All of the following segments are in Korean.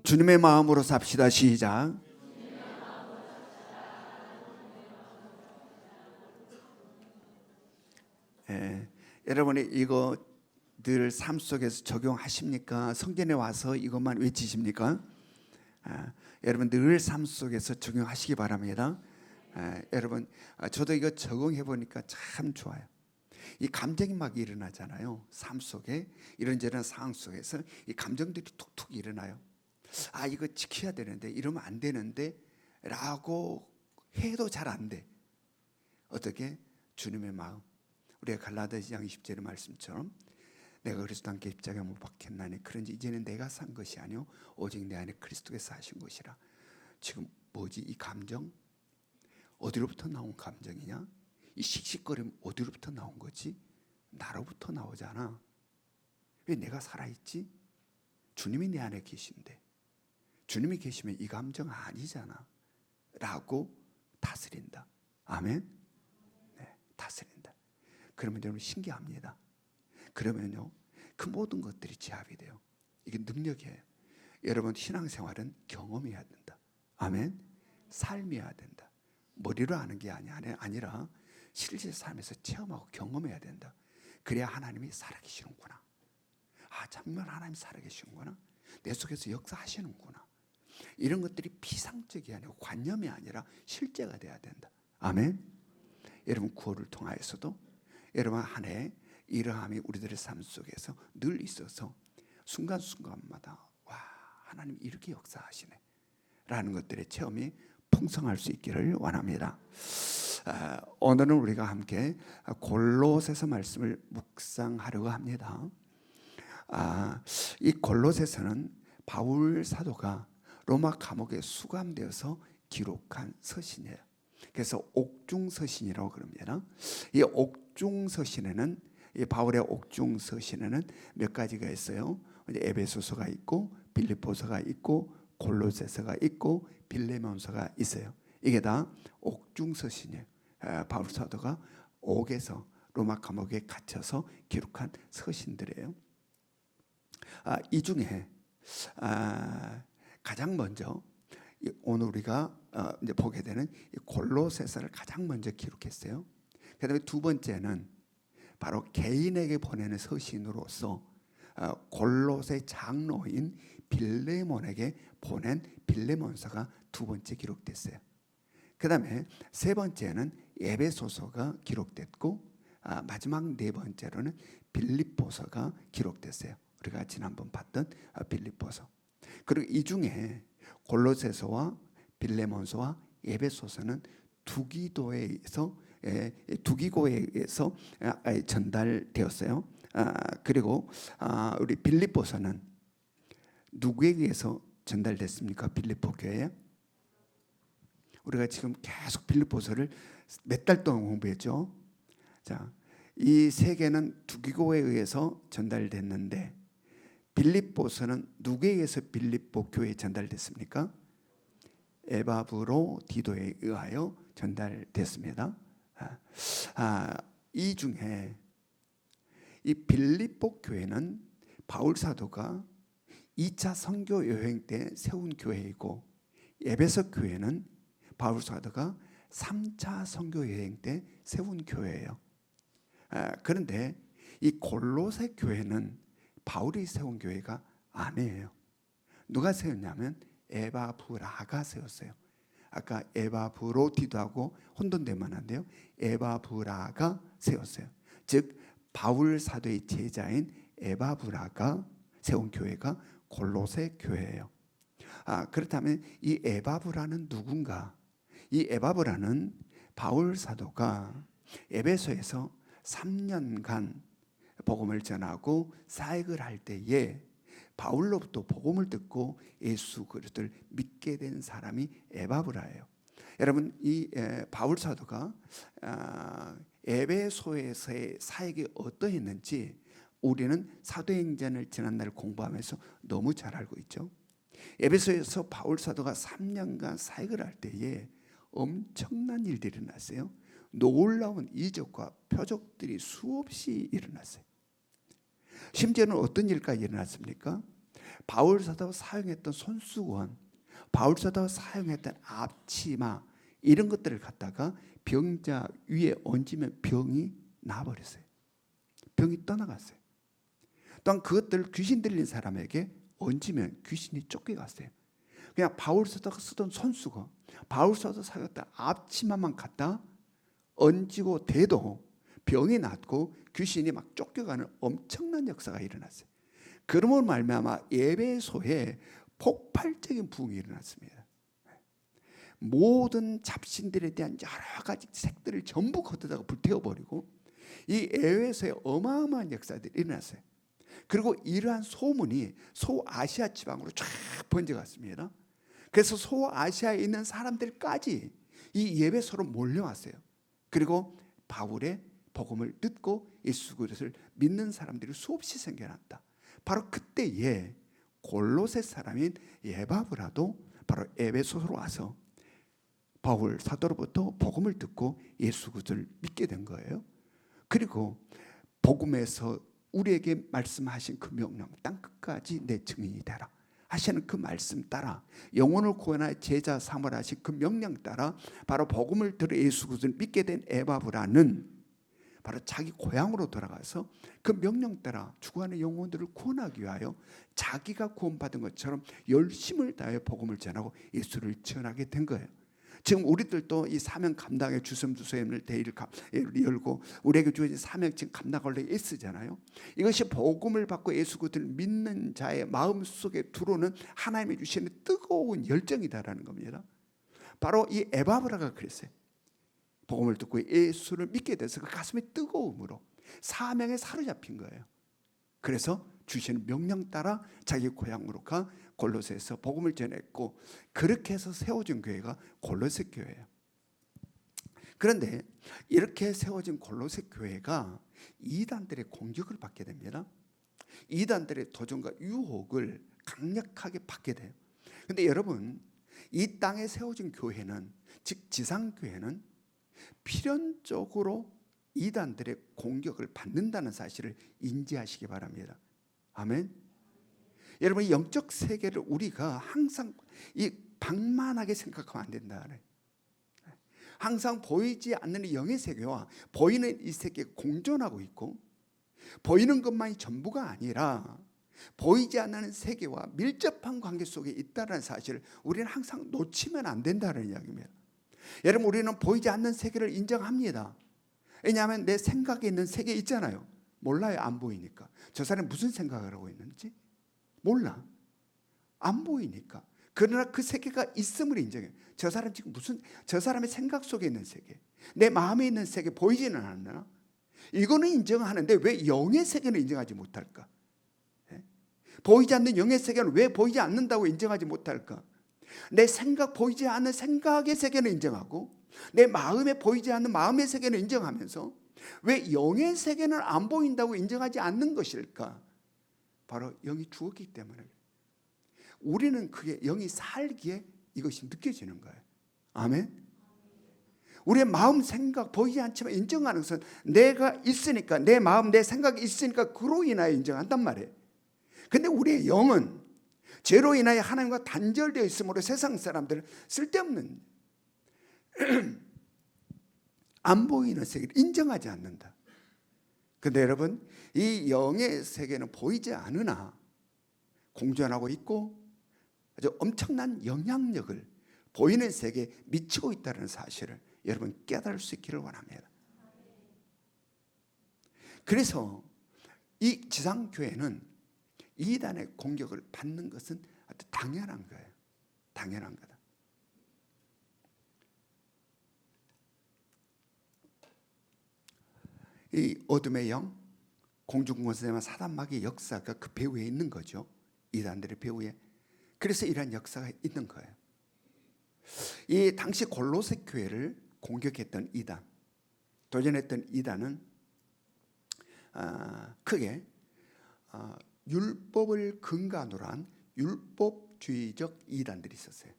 주님의 마음으로 삽시다. 시작. 여러분이 이거 늘 삶 속에서 적용하십니까? 성전에 와서 이것만 외치십니까? 여러분 늘 삶 속에서 적용하시기 바랍니다. 여러분 저도 이거 적용해 보니까 참 좋아요. 이 감정이 막 일어나잖아요. 삶 속에 이런저런 상황 속에서 이 감정들이 툭툭 일어나요. 이거 지켜야 되는데 이러면 안 되는데 라고 해도 잘 안 돼. 어떻게? 주님의 마음. 우리가 갈라디아서 20절의 말씀처럼 내가 그리스도 함께 십자가에 못 박혔나니 그런지 이제는 내가 산 것이 아니요 오직 내 안에 그리스도께서 하신 것이라. 지금 뭐지? 이 감정 어디로부터 나온 감정이냐? 이 씩씩거림 어디로부터 나온 거지? 나로부터 나오잖아. 왜 내가 살아있지? 주님이 내 안에 계신데 주님이 계시면 이 감정 아니잖아 라고 다스린다. 아멘. 네, 다스린다. 그러면 여러분 신기합니다. 그러면요 그 모든 것들이 제압이 돼요. 이게 능력이에요. 여러분 신앙생활은 경험해야 된다. 아멘. 삶이어야 된다. 머리로 아는 게 아니라 실제 삶에서 체험하고 경험해야 된다. 그래야 하나님이 살아계시는구나. 정말 하나님 살아계시는구나. 내 속에서 역사하시는구나. 이런 것들이 피상적이 아니고 관념이 아니라 실제가 돼야 된다. 아멘. 여러분 구호를 통하여서도 여러분 한 해 이러함이 우리들의 삶 속에서 늘 있어서 순간순간마다 와 하나님 이렇게 역사하시네 라는 것들의 체험이 풍성할 수 있기를 원합니다. 오늘은 우리가 함께 골로새서 말씀을 묵상하려고 합니다. 이 골로새서는 바울 사도가 로마 감옥에 수감되어서 기록한 서신이에요. 그래서 옥중서신이라고 그럽니다. 이 옥중서신에는 이 바울의 옥중서신에는 몇 가지가 있어요. 에베소서가 있고 빌립보서가 있고 골로새서가 있고 빌레몬서가 있어요. 이게 다 옥중서신이에요. 바울 사도가 옥에서 로마 감옥에 갇혀서 기록한 서신들이에요. 이 중에 가장 먼저 오늘 우리가 이제 보게 되는 골로새서를 가장 먼저 기록했어요. 그다음에 두 번째는 바로 개인에게 보내는 서신으로서 골로새 장로인 빌레몬에게 보낸 빌레몬서가 두 번째 기록됐어요. 그다음에 세 번째는 에베소서가 기록됐고 마지막 네 번째로는 빌립보서가 기록됐어요. 우리가 지난번 봤던 빌립보서. 그리고 이 중에 골로새서와 빌레몬서와 에베소서는 두기도에서 전달되었어요. 그리고 우리 빌립보서는 누구에 의해서 전달됐습니까? 빌립보 교회에? 우리가 지금 계속 빌립보서를 몇 달 동안 공부했죠. 자, 이 세 개는 두기고에 의해서 전달됐는데 빌립보서는 누구에 의해서 빌립보 교회에 전달됐습니까? 에바브로디도에 의하여 전달됐습니다. 이 중에 이 빌립보 교회는 바울 사도가 2차 선교 여행 때 세운 교회이고 에베소 교회는 바울 사도가 3차 선교 여행 때 세운 교회예요. 그런데 이 골로새 교회는 바울이 세운 교회가 아니에요. 누가 세웠냐면 에바브라가 세웠어요. 아까 에바브로디도하고 혼돈되면 안 돼요. 에바브라가 세웠어요. 즉 바울 사도의 제자인 에바브라가 세운 교회가 골로새 교회예요. 그렇다면 이 에바브라는 누군가? 이 에바브라는 바울 사도가 에베소에서 3년간 복음을 전하고 사역을 할 때에 바울로부터 복음을 듣고 예수 그리스도를 믿게 된 사람이 에바브라예요. 여러분 이 바울 사도가 에베소에서의 사역이 어떠했는지 우리는 사도행전을 지난날 공부하면서 너무 잘 알고 있죠. 에베소에서 바울 사도가 3년간 사역을 할 때에 엄청난 일들이 일어났어요. 놀라운 이적과 표적들이 수없이 일어났어요. 심지어는 어떤 일까지 일어났습니까? 바울 사도가 사용했던 손수건, 바울 사도가 사용했던 앞치마 이런 것들을 갖다가 병자 위에 얹으면 병이 나버렸어요. 병이 떠나갔어요. 또한 그것들을 귀신 들린 사람에게 얹으면 귀신이 쫓겨갔어요. 그냥 바울 사도가 쓰던 손수건, 바울 사도가 사용했던 앞치마만 갖다 얹고 대도 병이 낫고 귀신이 막 쫓겨가는 엄청난 역사가 일어났어요. 그러므로 말미암아 에베소에 폭발적인 부흥이 일어났습니다. 모든 잡신들에 대한 여러 가지 색들을 전부 걷어다가 불태워버리고 이 에베소에 어마어마한 역사들이 일어났어요. 그리고 이러한 소문이 소아시아 지방으로 쫙 번져갔습니다. 그래서 소아시아에 있는 사람들까지 이 에베소로 몰려왔어요. 그리고 바울의 복음을 듣고 예수 그리스도를 믿는 사람들이 수없이 생겨났다. 바로 그때에 골로새 사람인 에바브라도 바로 에베소로 와서 바울 사도로부터 복음을 듣고 예수 그리스도를 믿게 된 거예요. 그리고 복음에서 우리에게 말씀하신 그 명령, 땅 끝까지 내 증인이 되라 하시는 그 말씀 따라 영혼을 구원하여 제자 삼으라 하신 그 명령 따라 바로 복음을 들어 예수 그리스도를 믿게 된 에바브라는 바로 자기 고향으로 돌아가서 그 명령 따라 죽어가는 영혼들을 구원하기 위하여 자기가 구원받은 것처럼 열심을 다해 복음을 전하고 예수를 전하게 된 거예요. 지금 우리들도 이 사명 감당의 주섬주섬을 대의를 열고 우리에게 주어진 사명 지금 감당하려고 애쓰잖아요. 이것이 복음을 받고 예수 그리스도를 믿는 자의 마음속에 들어오는 하나님이 주시는 뜨거운 열정이다라는 겁니다. 바로 이 에바브라가 그랬어요. 복음을 듣고 예수를 믿게 돼서 그 가슴의 뜨거움으로 사명에 사로잡힌 거예요. 그래서 주시는 명령 따라 자기 고향으로 가 골로새에서 복음을 전했고 그렇게 해서 세워진 교회가 골로새 교회예요. 그런데 이렇게 세워진 골로새 교회가 이단들의 공격을 받게 됩니다. 이단들의 도전과 유혹을 강력하게 받게 돼요. 그런데 여러분, 이 땅에 세워진 교회는, 즉 지상교회는 필연적으로 이단들의 공격을 받는다는 사실을 인지하시기 바랍니다. 아멘. 여러분, 영적 세계를 우리가 항상 이 방만하게 생각하면 안 된다. 항상 보이지 않는 영의 세계와 보이는 이 세계가 공존하고 있고 보이는 것만이 전부가 아니라 보이지 않는 세계와 밀접한 관계 속에 있다는 사실을 우리는 항상 놓치면 안 된다는 이야기입니다. 여러분, 우리는 보이지 않는 세계를 인정합니다. 왜냐하면 내 생각에 있는 세계 있잖아요. 몰라요. 안 보이니까. 저 사람이 무슨 생각을 하고 있는지 몰라. 안 보이니까. 그러나 그 세계가 있음을 인정해요. 저 사람 지금 저 사람의 생각 속에 있는 세계, 내 마음에 있는 세계 보이지는 않나? 이거는 인정하는데 왜 영의 세계는 인정하지 못할까? 보이지 않는 영의 세계는 왜 보이지 않는다고 인정하지 못할까? 내 생각, 보이지 않는 생각의 세계는 인정하고 내 마음에 보이지 않는 마음의 세계는 인정하면서 왜 영의 세계는 안 보인다고 인정하지 않는 것일까? 바로 영이 죽었기 때문에. 우리는 그게 영이 살기에 이것이 느껴지는 거예요. 아멘. 우리의 마음, 생각 보이지 않지만 인정하는 것은 내가 있으니까, 내 마음, 내 생각이 있으니까 그로 인하여 인정한단 말이에요. 근데 우리의 영은 죄로 인하여 하나님과 단절되어 있으므로 세상 사람들은 쓸데없는 안 보이는 세계를 인정하지 않는다. 그런데 여러분, 이 영의 세계는 보이지 않으나 공존하고 있고 아주 엄청난 영향력을 보이는 세계에 미치고 있다는 사실을 여러분 깨달을 수 있기를 원합니다. 그래서 이 지상교회는 이단의 공격을 받는 것은 아주 당연한 거예요. 당연한 거다. 이 어둠의 영, 공중권세와 사단마귀의 역사가 그 배후에 있는 거죠. 이단들의 배후에. 그래서 이러한 역사가 있는 거예요. 이 당시 골로새 교회를 공격했던 이단, 도전했던 이단은 크게 율법을 근간으로 한 율법주의적 이단들이 있었어요.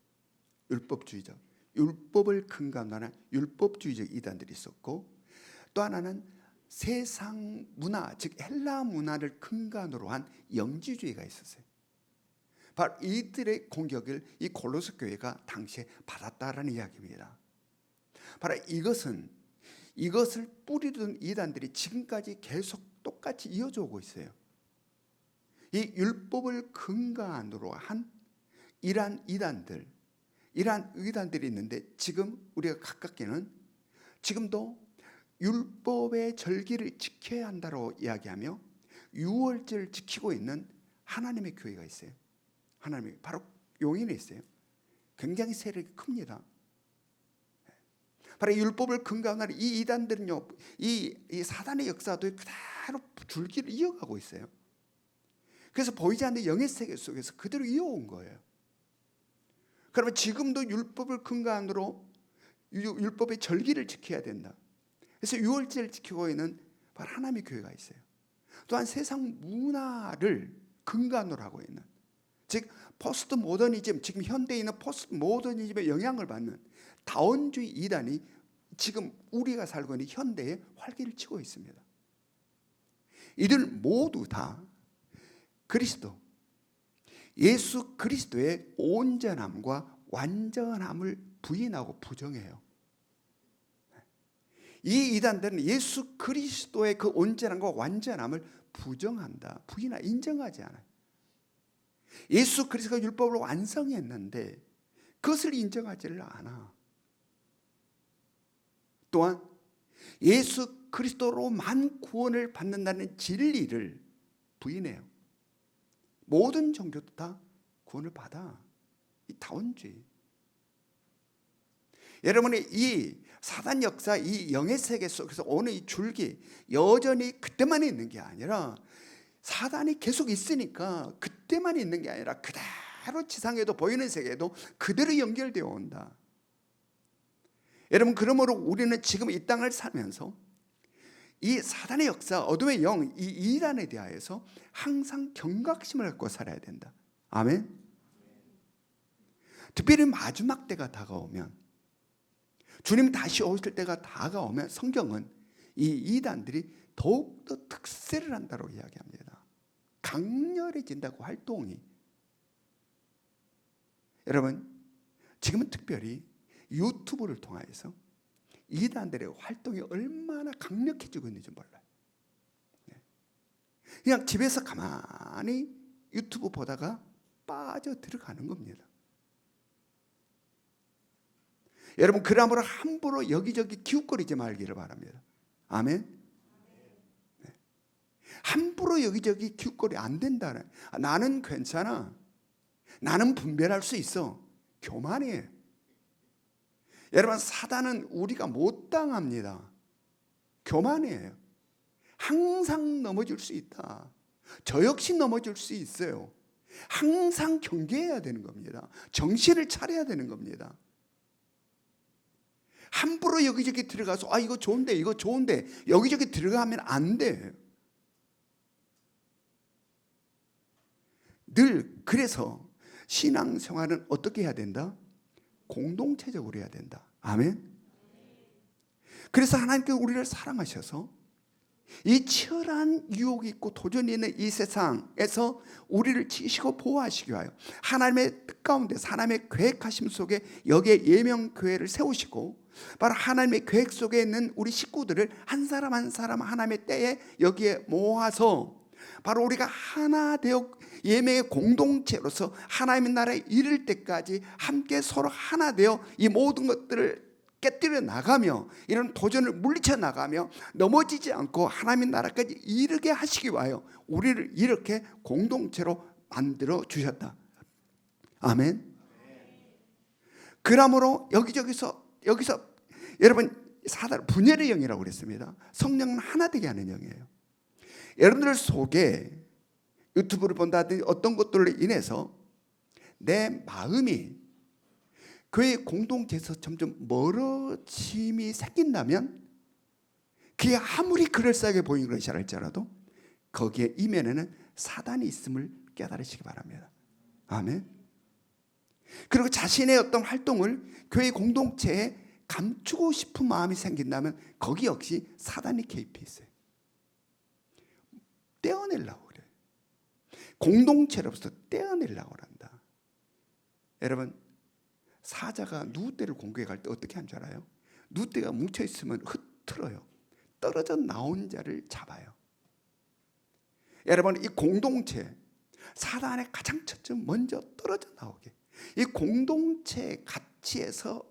율법을 근간으로 한 율법주의적 이단들이 있었고, 또 하나는 세상 문화, 즉 헬라 문화를 근간으로 한 영지주의가 있었어요. 바로 이들의 공격을 이 골로새 교회가 당시에 받았다라는 이야기입니다. 바로 이것을 뿌리던 이단들이 지금까지 계속 똑같이 이어져 오고 있어요. 이 율법을 근간으로 한 이러한 이단들이 있는데, 지금 우리가 가깝게는 지금도 율법의 절기를 지켜야 한다고 이야기하며 유월절을 지키고 있는 하나님의 교회가 있어요. 하나님의 바로 용인에 있어요. 굉장히 세력이 큽니다. 바로 율법을 근간으로 한 이 이단들은요, 이 사단의 역사도 그대로 줄기를 이어가고 있어요. 그래서 보이지 않는 영의 세계 속에서 그대로 이어온 거예요. 그러면 지금도 율법을 근간으로 율법의 절기를 지켜야 된다. 그래서 유월절을 지키고 있는 바로 하나님의 교회가 있어요. 또한 세상 문화를 근간으로 하고 있는, 즉 포스트 모더니즘, 지금 현대에 있는 포스트 모더니즘의 영향을 받는 다원주의 이단이 지금 우리가 살고 있는 현대에 활기를 치고 있습니다. 이들 모두 다 그리스도, 예수 그리스도의 온전함과 완전함을 부인하고 부정해요. 이 이단들은 예수 그리스도의 그 온전함과 완전함을 부정한다, 부인하고 인정하지 않아요. 예수 그리스도가 율법을 완성했는데 그것을 인정하지를 않아. 또한 예수 그리스도로만 구원을 받는다는 진리를 부인해요. 모든 종교도 다 구원을 받아. 이 다원주의. 여러분이 이 사단 역사, 이 영의 세계 속에서 오는 이 줄기, 여전히 그때만 있는 게 아니라 사단이 계속 있으니까 그때만 있는 게 아니라 그대로 지상에도 보이는 세계에도 그대로 연결되어 온다. 여러분, 그러므로 우리는 지금 이 땅을 살면서 이 사단의 역사, 어둠의 영, 이 이단에 대하여서 항상 경각심을 갖고 살아야 된다. 아멘. 특별히 마지막 때가 다가오면, 주님 다시 오실 때가 다가오면 성경은 이 이단들이 더욱더 특세를 한다고 이야기합니다. 강렬해진다고, 활동이. 여러분, 지금은 특별히 유튜브를 통해서 이단들의 활동이 얼마나 강력해지고 있는지 몰라요. 그냥 집에서 가만히 유튜브 보다가 빠져 들어가는 겁니다. 여러분, 그러므로 함부로 여기저기 기웃거리지 말기를 바랍니다. 아멘. 함부로 여기저기 기웃거리 안 된다는, 나는 괜찮아, 나는 분별할 수 있어, 교만이에요. 여러분, 사단은 우리가 못 당합니다. 교만이에요. 항상 넘어질 수 있다. 저 역시 넘어질 수 있어요. 항상 경계해야 되는 겁니다. 정신을 차려야 되는 겁니다. 함부로 여기저기 들어가서 이거 좋은데, 이거 좋은데 여기저기 들어가면 안 돼. 늘 그래서 신앙생활은 어떻게 해야 된다? 공동체적으로 해야 된다. 아멘. 그래서 하나님께서 우리를 사랑하셔서 이 치열한 유혹이 있고 도전이 있는 이 세상에서 우리를 지키시고 보호하시기 위하여 하나님의 뜻 가운데서 하나님의 계획하심 속에 여기에 예명교회를 세우시고, 바로 하나님의 계획 속에 있는 우리 식구들을 한 사람 한 사람 하나님의 때에 여기에 모아서 바로 우리가 하나 되어 예명의 공동체로서 하나님의 나라에 이를 때까지 함께 서로 하나 되어 이 모든 것들을 깨뜨려 나가며 이런 도전을 물리쳐 나가며 넘어지지 않고 하나님의 나라까지 이르게 하시기 위하여 우리를 이렇게 공동체로 만들어 주셨다. 아멘. 그러므로 여기서 여러분, 사단 분열의 영이라고 그랬습니다. 성령은 하나 되게 하는 영이에요. 여러분들 속에 유튜브를 본다든지 어떤 것들로 인해서 내 마음이 교회 공동체에서 점점 멀어짐이 생긴다면, 그게 아무리 그럴싸하게 보이는 것이 할지라도 거기에 이면에는 사단이 있음을 깨달으시기 바랍니다. 아멘. 그리고 자신의 어떤 활동을 교회 공동체에 감추고 싶은 마음이 생긴다면 거기 역시 사단이 개입해 있어요. 떼어내려고 그래요. 공동체로부터 떼어내려고 한다. 여러분, 사자가 누구떼를 공격해 갈 때 어떻게 하는 줄 알아요? 누구떼가 뭉쳐 있으면 흐트러요. 떨어져 나온 자를 잡아요. 여러분, 이 공동체, 사단의 가장 첫째 먼저 떨어져 나오게, 이 공동체 가치에서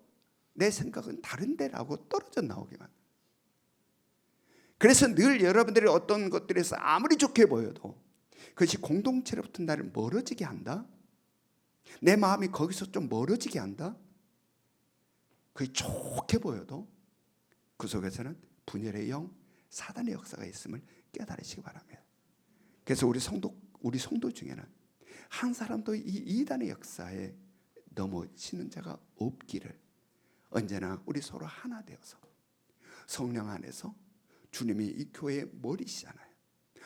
내 생각은 다른데라고 떨어져 나오게만. 그래서 늘 여러분들이 어떤 것들에서 아무리 좋게 보여도 그것이 공동체로부터 나를 멀어지게 한다. 내 마음이 거기서 좀 멀어지게 한다. 그게 좋게 보여도 그 속에서는 분열의 영, 사단의 역사가 있음을 깨달으시기 바랍니다. 그래서 우리 성도 중에는 한 사람도 이 이단의 역사에 넘어지는 자가 없기를, 언제나 우리 서로 하나 되어서 성령 안에서, 주님이 이 교회의 머리시잖아요.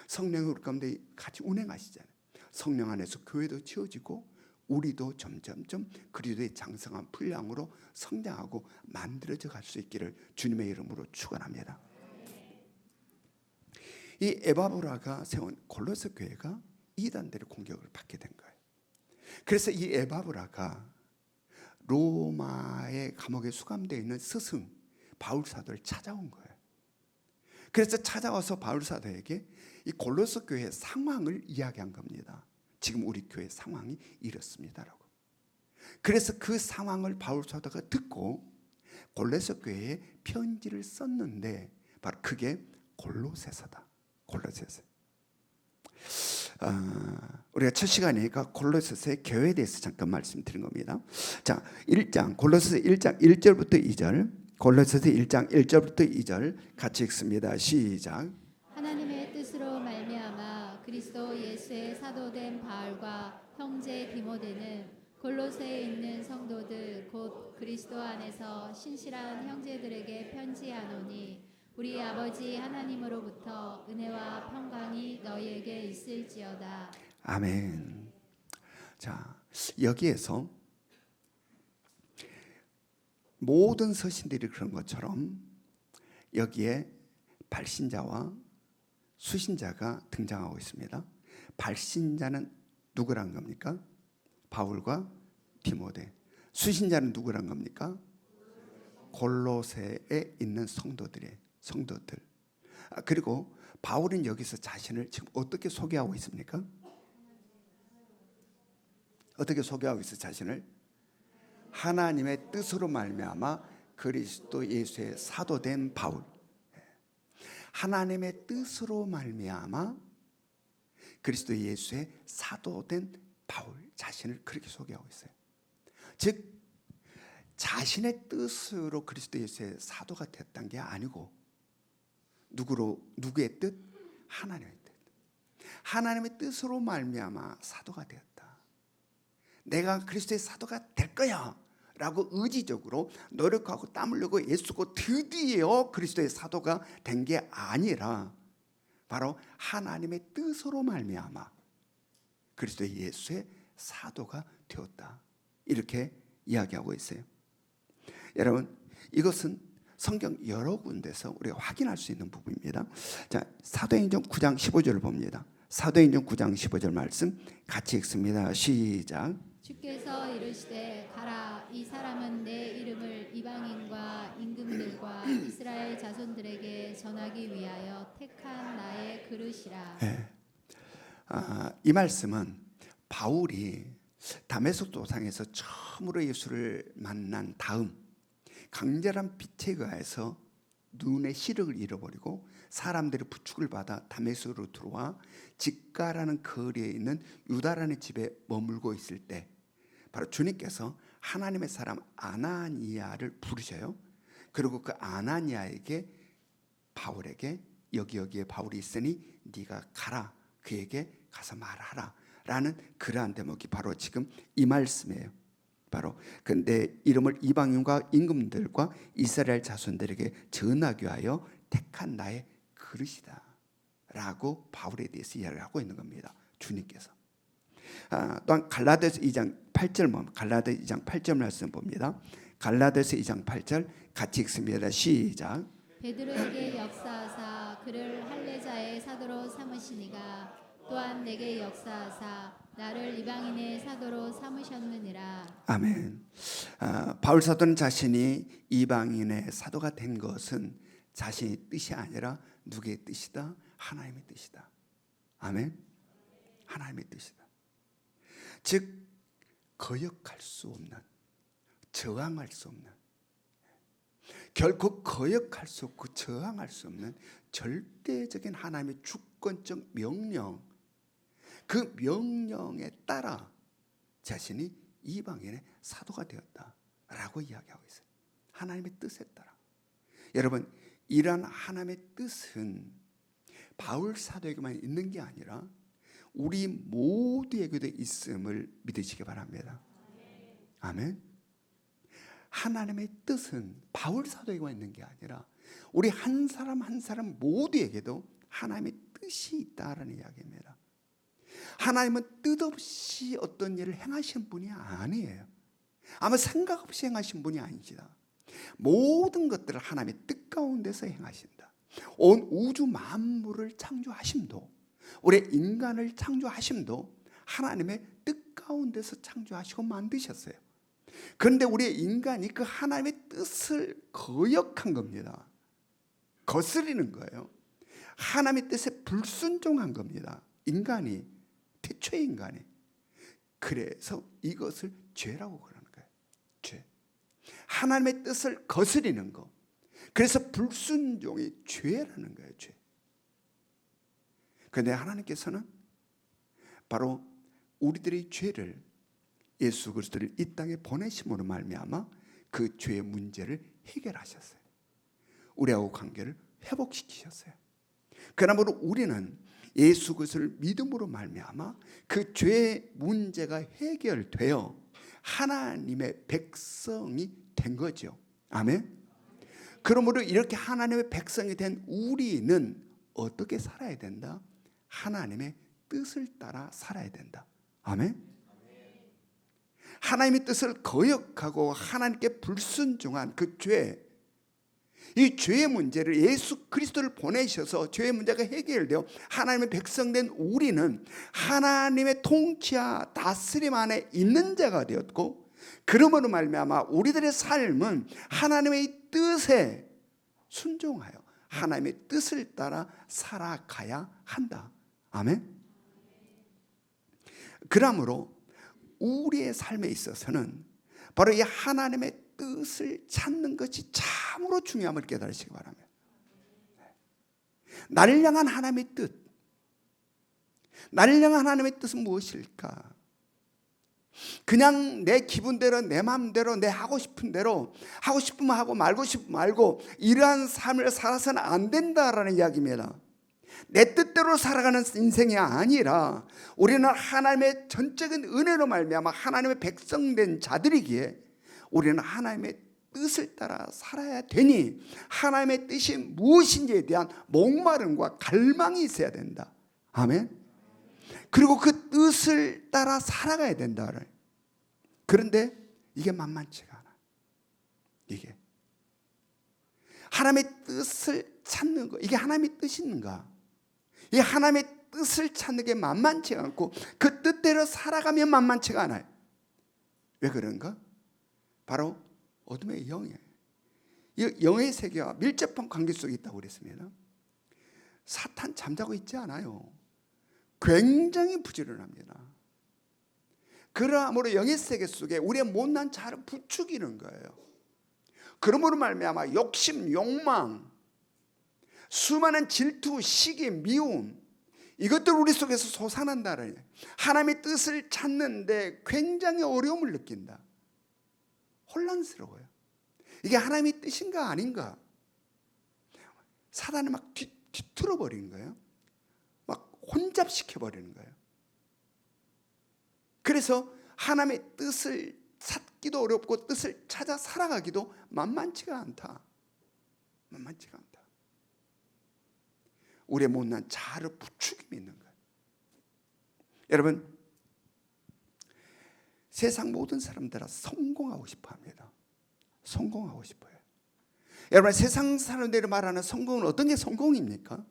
성령이 우리 가운데 같이 운행하시잖아요. 성령 안에서 교회도 지어지고 우리도 점점점 그리스도의 장성한 분량으로 성장하고 만들어져 갈 수 있기를 주님의 이름으로 축원합니다. 이 에바브라가 세운 골로새 교회가 이단들의 공격을 받게 된 거예요. 그래서 이 에바브라가 로마의 감옥에 수감되어 있는 스승 바울 사도를 찾아온 거예요. 그래서 찾아와서 바울 사도에게 이 골로새 교회의 상황을 이야기한 겁니다. 지금 우리 교회 상황이 이렇습니다라고. 그래서 그 상황을 바울 사도가 듣고 골로새 교회에 편지를 썼는데 바로 그게 골로새서다. 골로새서. 우리가 첫 시간이니까 골로새서의 교회에 대해서 잠깐 말씀드린 겁니다. 자, 1장 골로새서 1장 1절부터 2절. 골로새서 1장 1절부터 2절 같이 읽습니다. 시작. 하나님의 뜻으로 말미암아 그리스도 예수의 사도된 바울과 형제 디모데는 골로새에 있는 성도들 곧 그리스도 안에서 신실한 형제들에게 편지하노니 우리 아버지 하나님으로부터 은혜와 평강이 너희에게 있을지어다. 아멘. 자, 여기에서 모든 서신들이 그런 것처럼 여기에 발신자와 수신자가 등장하고 있습니다. 발신자는 누구란 겁니까? 바울과 디모데. 수신자는 누구란 겁니까? 골로새에 있는 성도들. 그리고 바울은 여기서 자신을 지금 어떻게 소개하고 있습니까? 어떻게 소개하고 있어 자신을? 하나님의 뜻으로 말미암아 그리스도 예수의 사도된 바울. 하나님의 뜻으로 말미암아 그리스도 예수의 사도된 바울 자신을 그렇게 소개하고 있어요. 즉 자신의 뜻으로 그리스도 예수의 사도가 됐던 게 아니고 누구의 뜻? 하나님의 뜻. 하나님의 뜻으로 말미암아 사도가 되었다. 내가 그리스도의 사도가 될 거야 라고 의지적으로 노력하고 땀 흘리고 애쓰고 드디어 그리스도의 사도가 된 게 아니라 바로 하나님의 뜻으로 말미암아 그리스도 예수의 사도가 되었다. 이렇게 이야기하고 있어요. 여러분, 이것은 성경 여러 군데서 우리가 확인할 수 있는 부분입니다. 자, 사도행전 9장 15절을 봅니다. 사도행전 9장 15절 말씀 같이 읽습니다. 시작. 주께서 이르시되 가라, 이 사람은 내 이름을 이방인과 임금들과 이스라엘 자손들에게 전하기 위하여 택한 나의 그릇이라. 네. 이 말씀은 바울이 다메섹 도상에서 처음으로 예수를 만난 다음 강렬한 빛에 의해서 눈의 시력을 잃어버리고 사람들의 부축을 받아 다메섹으로 들어와 직가라는 거리에 있는 유다라는 집에 머물고 있을 때 바로 주님께서 하나님의 사람 아나니아를 부르셔요. 그리고 그 아나니아에게 바울에게 여기에 바울이 있으니 네가 가라, 그에게 가서 말하라 라는 그러한 대목이 바로 지금 이 말씀이에요. 바로 내 이름을 이방인과 임금들과 이스라엘 자손들에게 전하기 위하여 택한 나의 그릇이다 라고 바울에 대해서 이야기를 하고 있는 겁니다. 주님께서. 또한 갈라디아서 2장 8절 갈라디아서 2장 8절 말씀 봅니다. 갈라디아서 2장 8절 같이 읽습니다. 시작. 베드로에게 역사하사 그를 할례자의 사도로 삼으시니가 또한 내게 역사하사 나를 이방인의 사도로 삼으셨느니라. 아멘. 바울 사도는 자신이 이방인의 사도가 된 것은 자신의 뜻이 아니라 누구의 뜻이다? 하나님의 뜻이다. 아멘. 하나님의 뜻이다. 즉 거역할 수 없는, 저항할 수 없는, 결코 거역할 수 없고 저항할 수 없는 절대적인 하나님의 주권적 명령, 그 명령에 따라 자신이 이방인의 사도가 되었다라고 이야기하고 있어요. 하나님의 뜻에 따라. 여러분, 이러한 하나님의 뜻은 바울 사도에게만 있는 게 아니라 우리 모두에게도 있음을 믿으시기 바랍니다. 아멘. 하나님의 뜻은 바울 사도에게만 있는 게 아니라 우리 한 사람 한 사람 모두에게도 하나님의 뜻이 있다라는 이야기입니다. 하나님은 뜻없이 어떤 일을 행하신 분이 아니에요. 아무 생각 없이 행하신 분이 아니시다. 모든 것들을 하나님의 뜻 가운데서 행하신다. 온 우주 만물을 창조하심도, 우리 인간을 창조하심도 하나님의 뜻 가운데서 창조하시고 만드셨어요. 그런데 우리 인간이 그 하나님의 뜻을 거역한 겁니다. 거스리는 거예요. 하나님의 뜻에 불순종한 겁니다. 인간이, 태초의 인간이. 그래서 이것을 죄라고 그러는 거예요. 죄. 하나님의 뜻을 거스리는 거. 그래서 불순종이 죄라는 거예요. 죄. 그런데 하나님께서는 바로 우리들의 죄를, 예수 그리스도를 이 땅에 보내심으로 말미암아 그 죄의 문제를 해결하셨어요. 우리하고 관계를 회복시키셨어요. 그러므로 우리는 예수 그리스도를 믿음으로 말미암아 그 죄의 문제가 해결되어 하나님의 백성이 된 거죠. 아멘. 그러므로 이렇게 하나님의 백성이 된 우리는 어떻게 살아야 된다? 하나님의 뜻을 따라 살아야 된다. 아멘. 하나님의 뜻을 거역하고 하나님께 불순종한 그 죄, 이 죄의 문제를 예수 그리스도를 보내셔서 죄의 문제가 해결되어 하나님의 백성된 우리는 하나님의 통치와 다스림 안에 있는 자가 되었고, 그러므로 말미암아 우리들의 삶은 하나님의 뜻에 순종하여 하나님의 뜻을 따라 살아가야 한다. 아멘. 그러므로 우리의 삶에 있어서는 바로 이 하나님의 뜻을 찾는 것이 참으로 중요함을 깨달으시기 바랍니다. 나를 향한 하나님의 뜻, 나를 향한 하나님의 뜻은 무엇일까? 그냥 내 기분대로, 내 마음대로, 내 하고 싶은 대로, 하고 싶으면 하고 말고 싶으면 말고 이러한 삶을 살아서는 안 된다라는 이야기입니다. 내 뜻대로 살아가는 인생이 아니라 우리는 하나님의 전적인 은혜로 말미암아 하나님의 백성된 자들이기에 우리는 하나님의 뜻을 따라 살아야 되니 하나님의 뜻이 무엇인지에 대한 목마름과 갈망이 있어야 된다. 아멘. 그리고 그 뜻을 따라 살아가야 된다. 그런데 이게 만만치가 않아. 이게 하나님의 뜻을 찾는 거, 이게 하나님의 뜻인가? 이 하나님의 뜻을 찾는 게 만만치가 않고 그 뜻대로 살아가면 만만치가 않아요. 왜 그런가? 바로 어둠의 영이에요. 이 영의 세계와 밀접한 관계 속에 있다고 그랬습니다. 사탄 잠자고 있지 않아요. 굉장히 부지런합니다. 그러므로 영의 세계 속에 우리의 못난 자를 부추기는 거예요. 그러므로 말미암아 욕심, 욕망, 수많은 질투, 시기, 미움, 이것들 우리 속에서 솟아난다는 거예요. 하나님의 뜻을 찾는데 굉장히 어려움을 느낀다. 혼란스러워요. 이게 하나님의 뜻인가 아닌가? 사단이 막 뒤틀어 버리는 거예요. 막 혼잡시켜 버리는 거예요. 그래서 하나님의 뜻을 찾기도 어렵고 뜻을 찾아 살아가기도 만만치가 않다. 만만치가 않다. 우리의 못난 자아를 부추김이 있는 거예요. 여러분, 세상 모든 사람들은 성공하고 싶어 합니다. 성공하고 싶어요. 여러분, 세상 사람들이 말하는 성공은 어떤 게 성공입니까?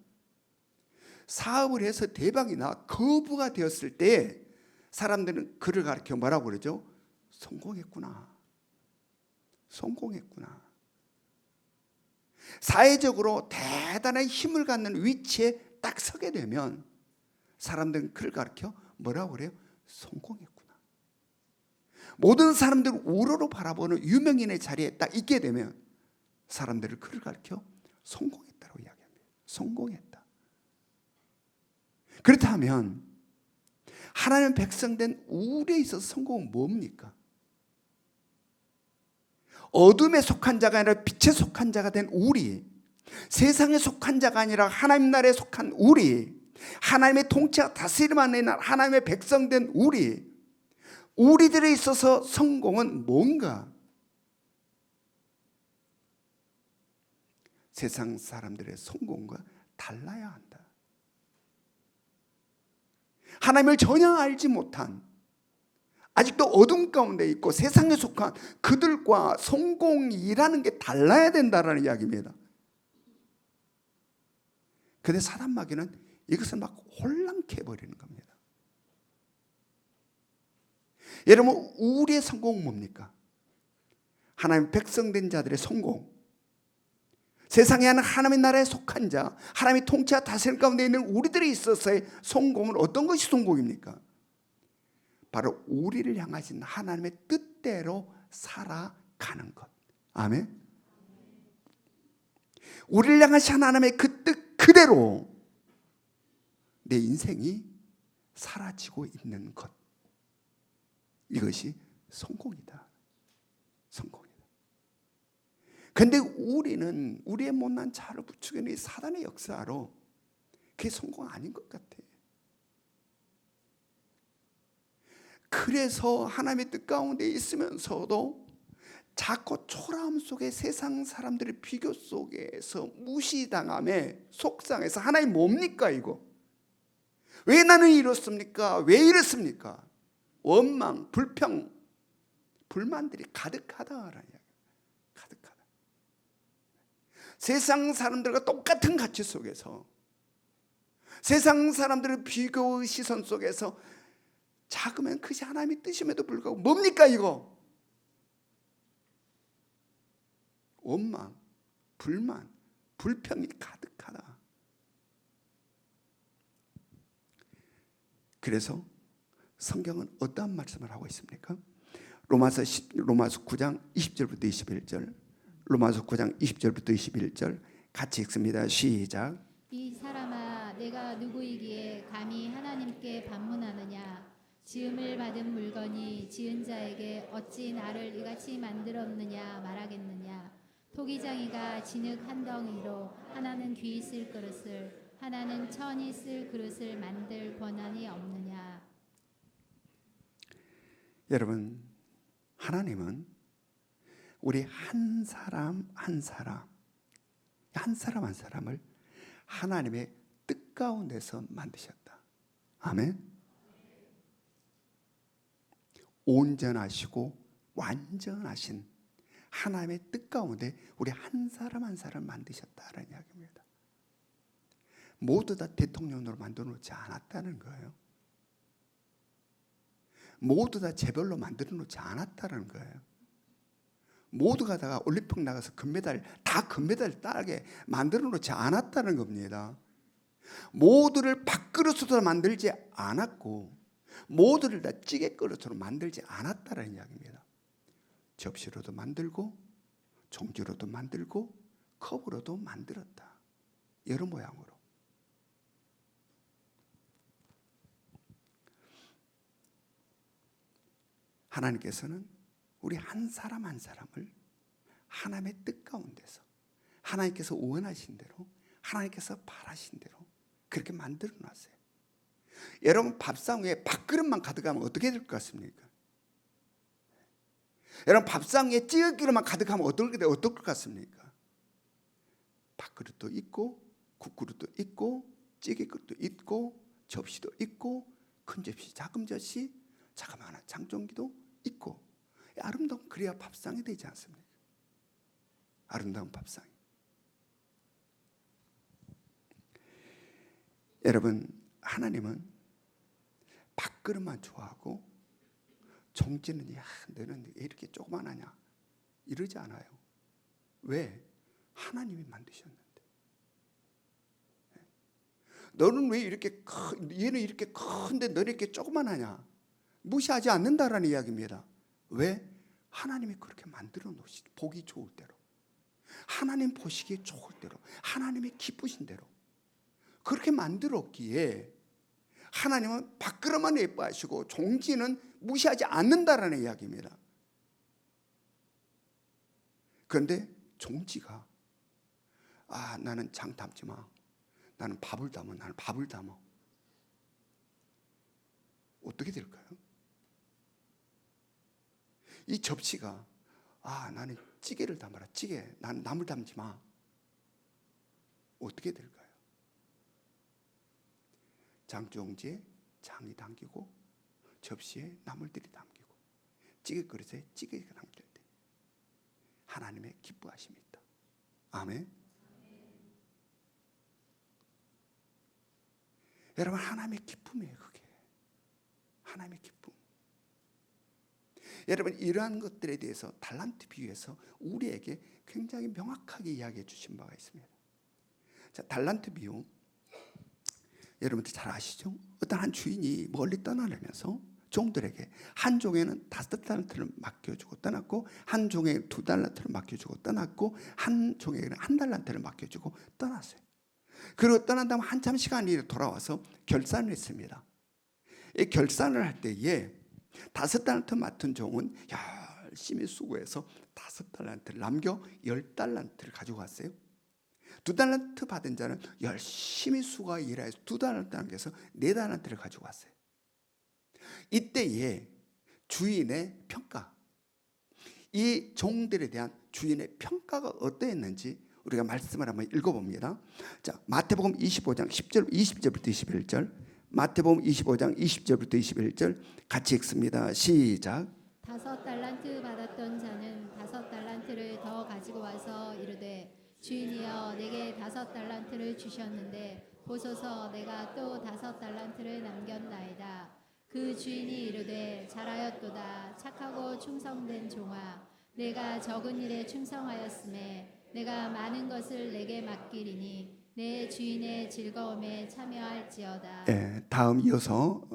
사업을 해서 대박이 나 거부가 되었을 때 사람들은 그를 가르쳐 뭐라고 그러죠? 성공했구나. 성공했구나. 사회적으로 대단한 힘을 갖는 위치에 딱 서게 되면 사람들은 그를 가르쳐 뭐라고 그래요? 성공했구나. 모든 사람들을 우러러 바라보는 유명인의 자리에 딱 있게 되면 사람들을 그를 가르쳐 성공했다고 이야기합니다. 성공했다. 그렇다면 하나님 백성된 우리에 있어서 성공은 뭡니까? 어둠에 속한 자가 아니라 빛에 속한 자가 된 우리, 세상에 속한 자가 아니라 하나님 나라에 속한 우리, 하나님의 통치와 다스림 안에 있는 하나님의 백성된 우리들에 있어서 성공은 뭔가? 세상 사람들의 성공과 달라야 한다. 하나님을 전혀 알지 못한, 아직도 어둠 가운데 있고 세상에 속한 그들과 성공이라는 게 달라야 된다는 이야기입니다. 그런데 사단 마귀는 이것을 막 혼란케 해버리는 겁니다. 여러분, 우리의 성공은 뭡니까? 하나님 백성된 자들의 성공, 세상에 하는 하나님의 나라에 속한 자, 하나님의 통치와 다스림 가운데 있는 우리들에 있어서의 성공은 어떤 것이 성공입니까? 바로 우리를 향하신 하나님의 뜻대로 살아가는 것. 아멘. 우리를 향하신 하나님의 그 뜻 그대로 내 인생이 사라지고 있는 것, 이것이 성공이다. 성공이다. 그런데 우리는 우리의 못난 자아를 부추기는 이 사단의 역사로 그게 성공 아닌 것 같아. 그래서 하나님의 뜻 가운데 있으면서도 자꾸 초라함 속에 세상 사람들의 비교 속에서 무시당함에 속상해서 하나님 뭡니까 이거? 왜 나는 이렇습니까? 왜 이렇습니까? 원망, 불평, 불만들이 가득하다라는 이야기. 가득하다. 세상 사람들과 똑같은 가치 속에서, 세상 사람들의 비교 시선 속에서 작으면 그것이 하나님의 뜻임에도 불구하고 뭡니까 이거? 원망, 불만, 불평이 가득하다. 그래서 성경은 어떠한 말씀을 하고 있습니까? 로마서 9장 20절부터 21절, 로마서 9장 20절부터 21절 같이 읽습니다. 시작. 이 사람아, 내가 누구이기에 감히 하나님께 반문하느냐? 지음을 받은 물건이 지은 자에게 어찌 나를 이같이 만들었느냐 말하겠느냐? 토기장이가 진흙 한 덩이로 하나는 귀 쓸 그릇을, 하나는 천이 쓸 그릇을 만들 권한이 없느냐? 여러분, 하나님은 우리 한 사람 한 사람을 하나님의 뜻 가운데서 만드셨다. 아멘. 온전하시고 완전하신 하나님의 뜻 가운데 우리 한 사람 한 사람 만드셨다라는 이야기입니다. 모두 다 대통령으로 만들어 놓지 않았다는 거예요. 모두 다 제별로 만들어 놓지 않았다는 거예요. 모두가 다 올림픽 나가서 금메달 따게 만들어 놓지 않았다는 겁니다. 모두를 밥그릇으로 만들지 않았고 모두를 다 찌개 그릇으로 만들지 않았다는 이야기입니다. 접시로도 만들고 종지로도 만들고 컵으로도 만들었다. 여러 모양으로. 하나님께서는 우리 한 사람 한 사람을 하나님의 뜻 가운데서 하나님께서 원하신 대로, 하나님께서 바라신 대로 그렇게 만들어 놨어요. 여러분, 밥상 위에 밥그릇만 가득하면 어떻게 될 것 같습니까? 여러분, 밥상 위에 찌개기로만 가득하면 어떨 것 같습니까? 밥그릇도 있고 국그릇도 있고 찌개그릇도 있고 접시도 있고 큰 접시, 작은 접시, 자그마한 장종기도 있고, 아름다운, 그래야 밥상이 되지 않습니까? 아름다운 밥상이. 여러분, 하나님은 밥그릇만 좋아하고 종지는 야 너는 왜 이렇게 조그만하냐 이러지 않아요. 왜? 하나님이 만드셨는데. 너는 왜 이렇게 얘는 이렇게 큰데 너는 이렇게 조그만하냐 무시하지 않는다라는 이야기입니다. 왜? 하나님이 그렇게 만들어 놓으시 보기 좋을 대로, 하나님 보시기에 좋을 대로, 하나님의 기쁘신 대로 그렇게 만들었기에 하나님은 밥그릇만 예뻐하시고 종지는 무시하지 않는다라는 이야기입니다. 그런데 종지가 나는 장 담지 마, 나는 밥을 담아, 나는 밥을 담아. 어떻게 될까요? 이 접시가 나는 찌개를 담아라, 찌개, 나는 나물 담지 마. 어떻게 될까요? 장종지에 장이 담기고 접시에 나물들이 담기고 찌개 그릇에 찌개가 담길 때 하나님의 기뻐하심이 있다. 아멘. 여러분, 하나님의 기쁨이에요. 그게 하나님의 기쁨. 여러분, 이러한 것들에 대해서 달란트 비유에서 우리에게 굉장히 명확하게 이야기해 주신 바가 있습니다. 자, 달란트 비유 여러분들 잘 아시죠? 어떤 한 주인이 멀리 떠나려면서 종들에게 한 종에는 5달란트를 맡겨주고 떠났고, 한 종에 2달란트를 맡겨주고 떠났고, 한 종에는 1달란트를 맡겨주고 떠났어요. 그리고 떠난 다음 한참 시간이 돌아와서 결산을 했습니다. 이 결산을 할 때에 5달란트 맡은 종은 열심히 수고해서 5달란트를 남겨 10달란트를 가지고 갔어요. 2달란트 받은 자는 열심히 수고하 일해서 2달란트 남겨서 4달란트를 가지고 왔어요. 이때에 주인의 평가, 이 종들에 대한 주인의 평가가 어떠했는지 우리가 말씀을 한번 읽어봅니다. 자, 마태복음 25장 20절부터 21절, 마태복음 25장 20절부터 21절 같이 읽습니다. 시작. 5달란트 받았던 자는 5달란트를 더 가지고 와서 이르되 주인이여 내게 5달란트를 주셨는데 보소서 내가 또 5달란트를 남겼나이다. 그 주인이 이르되 잘하였도다 착하고 충성된 종아, 내가 적은 일에 충성하였음에 내가 많은 것을 내게 맡기리니 내 주인의 즐거움에 참여할지어다. 다음 이어서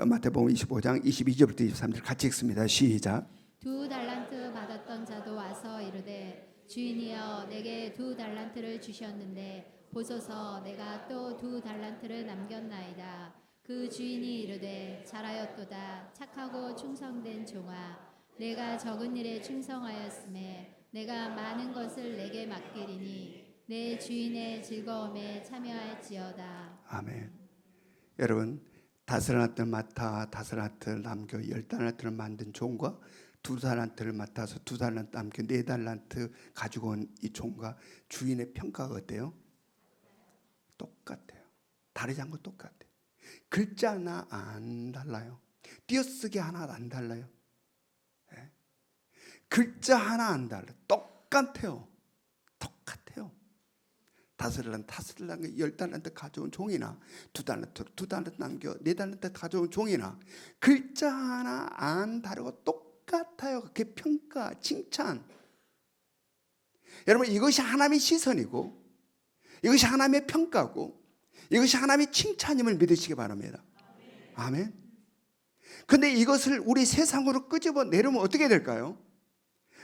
마태복음 25장 22절부터 23절 같이 읽습니다. 시작. 2달란트 받았던 자도 와서 이르되 주인이여 내게 2달란트를 주셨는데 보소서 내가 또 2달란트를 남겼나이다. 그 주인이 이르되 잘하였도다 착하고 충성된 종아, 내가 적은 일에 충성하였음에 내가 많은 것을 내게 맡기리니 내 주인의 즐거움에 참여할지어다. 아멘. 여러분, 5달란트를 맡아 5달란트를 남겨 10달란트를 만든 종과 2달란트를 맡아서 2달란트 남겨 4달란트 가지고 온 이 종과 주인의 평가가 어때요? 똑같아요. 다르지 않고 똑같아요. 글자 하나 안 달라요. 띄어쓰기 하나 안 달라요. 글자 하나 안 달라요. 똑같아요. 똑같아요. 5달란트 10달란트 가져온 종이나 2달란트 남겨 4달란트 가져온 종이나 글자 하나 안 다르고 똑같아요. 그게 평가, 칭찬. 여러분, 이것이 하나님의 시선이고 이것이 하나님의 평가고 이것이 하나님의 칭찬임을 믿으시기 바랍니다. 아멘. 그런데 이것을 우리 세상으로 끄집어 내려면 어떻게 될까요?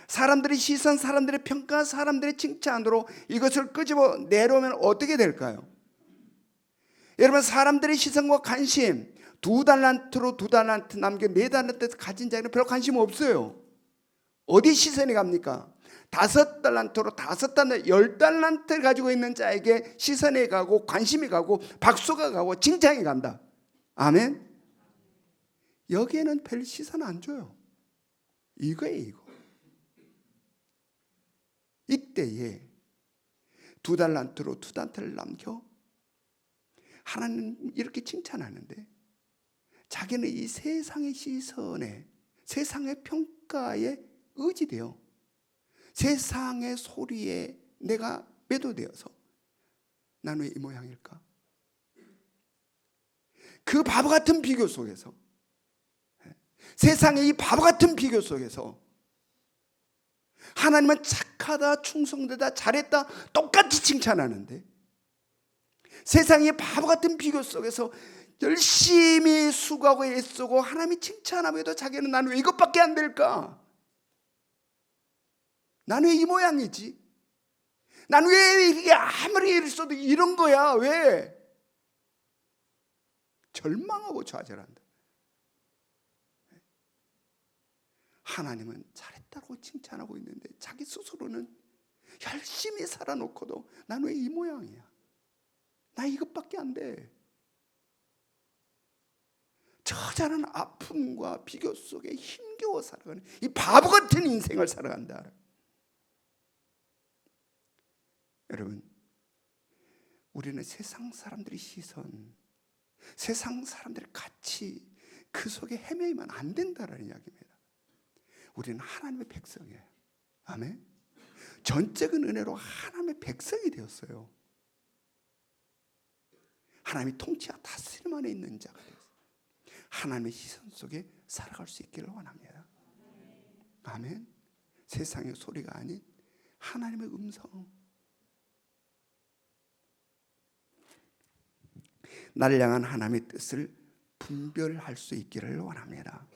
사람들의 시선, 사람들의 평가, 사람들의 칭찬으로 이것을 끄집어 내려오면 어떻게 될까요? 여러분, 사람들의 시선과 관심, 2달란트로 2달란트 남겨 4달란트 가진 자에는 별로 관심 없어요. 어디 시선이 갑니까? 5달란트로 5달란트, 10달란트를 가지고 있는 자에게 시선이 가고 관심이 가고 박수가 가고 칭찬이 간다. 아멘. 여기에는 별 시선 안 줘요. 이거예요, 이거. 이때에 2달란트로 2달란트를 남겨 하나님 이렇게 칭찬하는데 자기는 이 세상의 시선에, 세상의 평가에 의지되어 세상의 소리에 내가 매도되어서 나는 왜 이 모양일까? 그 그 바보 같은 비교 속에서, 세상의 이 바보 같은 비교 속에서 하나님은 착하다, 충성되다, 잘했다 똑같이 칭찬하는데, 세상의 바보 같은 비교 속에서 열심히 수고하고 애쓰고 하나님이 칭찬하면도 자기는 나는 왜 이것밖에 안 될까? 나는 왜 이 모양이지? 나는 왜 이게 아무리 애를 써도 이런 거야? 왜? 절망하고 좌절한다. 하나님은 잘했다고 칭찬하고 있는데 자기 스스로는 열심히 살아놓고도 나는 왜 이 모양이야? 나 이것밖에 안 돼. 처절한 아픔과 비교 속에 힘겨워 살아가는 이 바보 같은 인생을 살아간다. 여러분, 우리는 세상 사람들의 시선, 세상 사람들의 가치, 그 속에 헤매면 안 된다라는 이야기입니다. 우리는 하나님의 백성이에요. 아멘. 전적인 은혜로 하나님의 백성이 되었어요. 하나님이 통치와 다스림 안에 있는 자가 되었어요. 하나님의 시선 속에 살아갈 수 있기를 원합니다. 아멘. 세상의 소리가 아닌 하나님의 음성. 나를 향한 하나님의 뜻을 분별할 수 있기를 원합니다.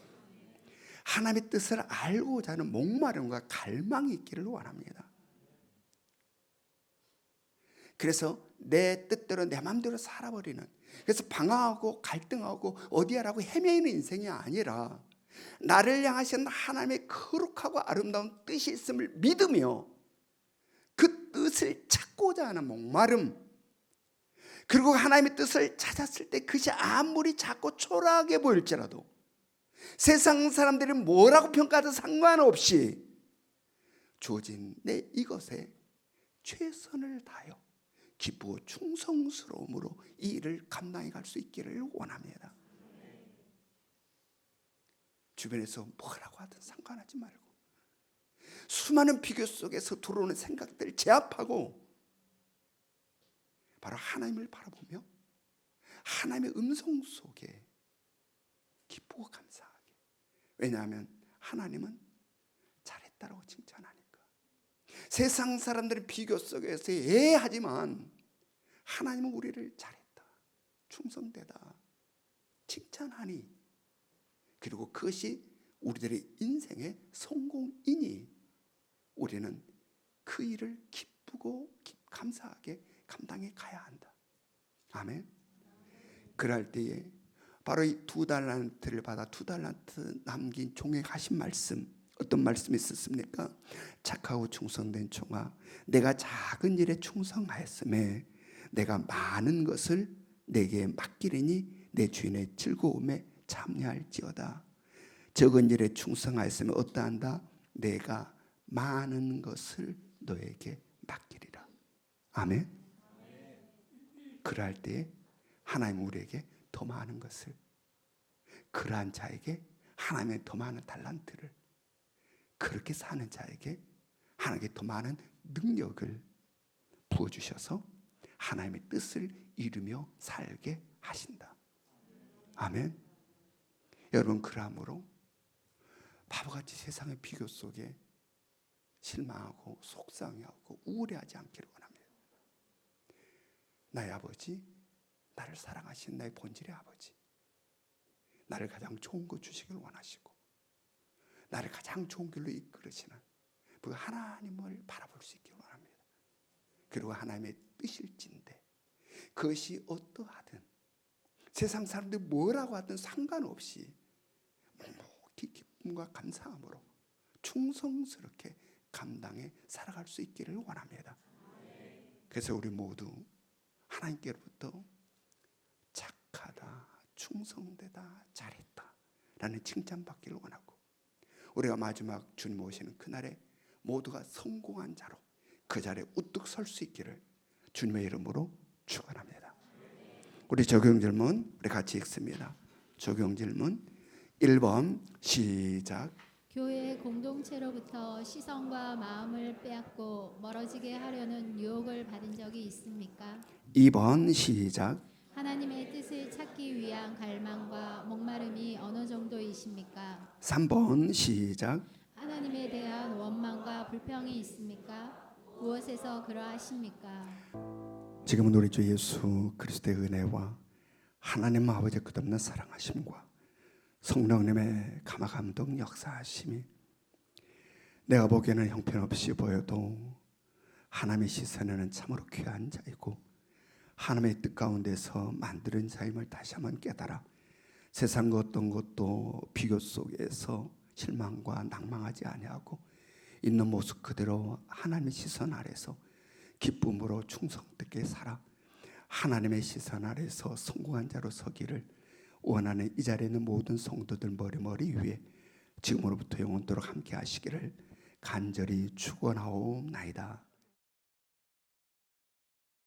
하나님의 뜻을 알고자 하는 목마름과 갈망이 있기를 원합니다. 그래서 내 뜻대로 내 마음대로 살아버리는, 그래서 방황하고 갈등하고 어디야라고 헤매이는 인생이 아니라 나를 향하신 하나님의 거룩하고 아름다운 뜻이 있음을 믿으며 그 뜻을 찾고자 하는 목마름, 그리고 하나님의 뜻을 찾았을 때 그것이 아무리 작고 초라하게 보일지라도 세상 사람들이 뭐라고 평가하든 상관없이 주어진 내 이것에 최선을 다하여 기쁘고 충성스러움으로 이 일을 감당해 갈 수 있기를 원합니다. 주변에서 뭐라고 하든 상관하지 말고 수많은 비교 속에서 들어오는 생각들을 제압하고 바로 하나님을 바라보며 하나님의 음성 속에 기쁘고 감사하게. 왜냐하면 하나님은 잘했다라고 칭찬하니까. 세상 사람들의 비교 속에서 애하지만 하나님은 우리를 잘했다, 충성되다 칭찬하니, 그리고 그것이 우리들의 인생의 성공이니 우리는 그 일을 기쁘고 감사하게 감당해 가야 한다. 아멘. 그럴 때에 바로 이 2달란트를 받아 2달란트 남긴 종에게 하신 말씀, 어떤 말씀이 있었습니까? 착하고 충성된 종아, 내가 작은 일에 충성하였음에 내가 많은 것을 내게 맡기리니 내 주인의 즐거움에 참여할지어다. 적은 일에 충성하였으면 어떠한다? 내가 많은 것을 너에게 맡기리라. 아멘. 그럴 때 하나님 우리에게 더 많은 것을, 그러한 자에게 하나님의 더 많은 달란트를, 그렇게 사는 자에게 하나님께 더 많은 능력을 부어주셔서 하나님의 뜻을 이루며 살게 하신다. 아멘. 여러분, 그러므로 바보같이 세상의 비교 속에 실망하고 속상해하고 우울해하지 않기를 원합니다. 나의 아버지, 나를 사랑하신 나의 본질의 아버지, 나를 가장 좋은 것 주시기를 원하시고 나를 가장 좋은 길로 이끌으시는 그 하나님을 바라볼 수 있기를 원합니다. 그리고 하나님의 뜻일진데 그것이 어떠하든 세상 사람들이 뭐라고 하든 상관없이 묵묵히 기쁨과 감사함으로 충성스럽게 감당해 살아갈 수 있기를 원합니다. 그래서 우리 모두 하나님께로부터 착하다, 충성되다, 잘했다 라는 칭찬받기를 원하고, 우리가 마지막 주님 오시는 그날에 모두가 성공한 자로 그 자리에 우뚝 설 수 있기를 주님의 이름으로 축원합니다. 우리 적용 질문 우리 같이 읽습니다. 적용 질문 1번 시작. 교회 공동체로부터 시선과 마음을 빼앗고 멀어지게 하려는 유혹을 받은 적이 있습니까? 2번 시작. 하나님의 뜻을 찾기 위한 갈망과 목마름이 어느 정도이십니까? 3번 시작. 하나님에 대한 원망과 불평이 있습니까? 무엇에서 그러하십니까? 지금은 우리 주 예수 그리스도의 은혜와 하나님 아버지의 끝없는 사랑하심과 성령님의 감화감동 역사하심이 내가 보기에는 형편없이 보여도 하나님의 시선에는 참으로 귀한 자이고 하나님의 뜻 가운데서 만드는 자임을 다시 한번 깨달아 세상과 어떤 것도 비교 속에서 실망과 낭망하지 아니하고 있는 모습 그대로 하나님의 시선 아래서 기쁨으로 충성되게 살아 하나님의 시선 아래서 성공한 자로 서기를 원하는 이 자리에 있는 모든 성도들 머리 위에 지금으로부터 영원토록 함께 하시기를 간절히 축원하옵나이다.